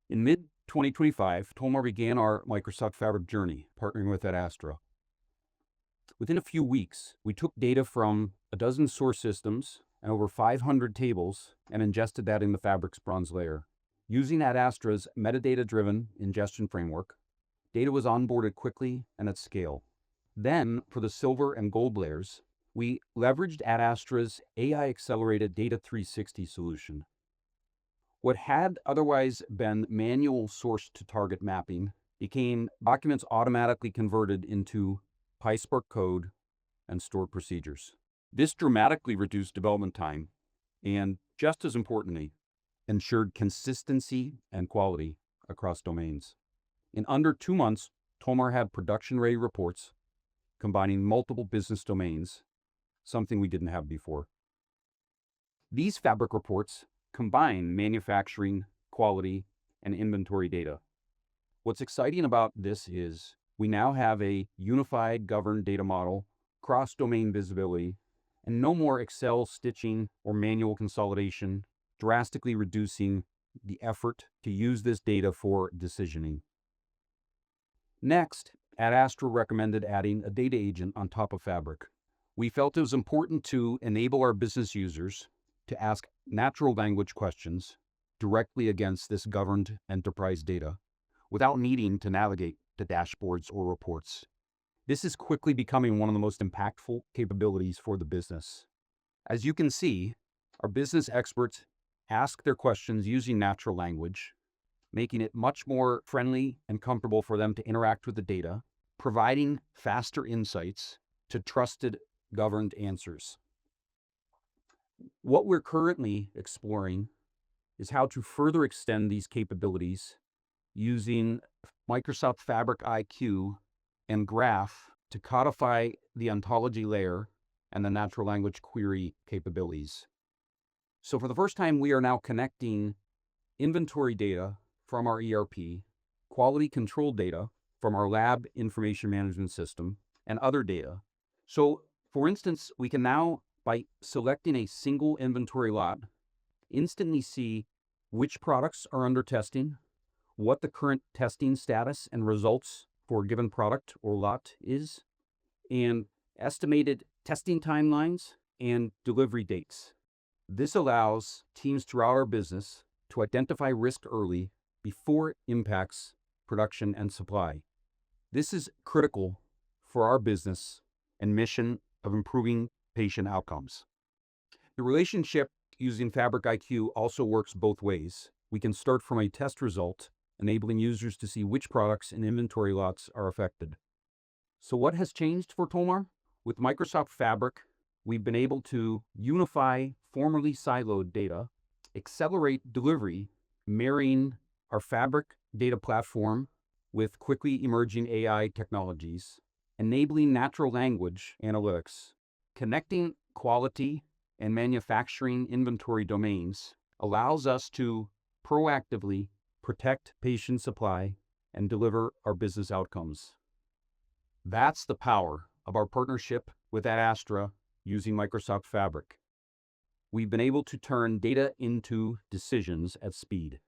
In mid-2025, Tolmar began our Microsoft Fabric journey, partnering with Adastra. Within a few weeks, we took data from a dozen source systems and over 500 tables and ingested that in the Fabric's bronze layer. Using Adastra's metadata-driven ingestion framework, data was onboarded quickly and at scale. Then, for the silver and gold layers, we leveraged Adastra's AI-accelerated Data 360 solution. What had otherwise been manual source-to-target mapping became documents automatically converted into PySpark code and stored procedures. This dramatically reduced development time and, just as importantly, ensured consistency and quality across domains. In under 2 months, Tolmar had production-ready reports combining multiple business domains, something we didn't have before. These Fabric reports combine manufacturing, quality, and inventory data. What's exciting about this is we now have a unified governed data model, cross-domain visibility, and no more Excel stitching or manual consolidation, drastically reducing the effort to use this data for decisioning. Next, Adastra recommended adding a data agent on top of Fabric. We felt it was important to enable our business users to ask natural language questions directly against this governed enterprise data without needing to navigate to dashboards or reports. This is quickly becoming one of the most impactful capabilities for the business. As you can see, our business experts ask their questions using natural language, making it much more friendly and comfortable for them to interact with the data, providing faster insights to trusted, governed answers. What we're currently exploring is how to further extend these capabilities using Microsoft Fabric IQ and Graph to codify the ontology layer and the natural language query capabilities. So for the first time, we are now connecting inventory data from our ERP, quality control data from our lab information management system, and other data. So for instance, we can now, by selecting a single inventory lot, instantly see which products are under testing, what the current testing status and results for a given product or lot is, and estimated testing timelines and delivery dates. This allows teams throughout our business to identify risk early before it impacts production and supply. This is critical for our business and mission of improving patient outcomes. The relationship using Fabric IQ also works both ways. We can start from a test result, enabling users to see which products and inventory lots are affected. So what has changed for Tolmar? With Microsoft Fabric, we've been able to unify formerly siloed data, accelerate delivery, marrying our Fabric data platform with quickly emerging AI technologies, enabling natural language analytics, connecting quality and manufacturing inventory domains allows us to proactively protect patient supply and deliver our business outcomes. That's the power of our partnership with Adastra using Microsoft Fabric. We've been able to turn data into decisions at speed.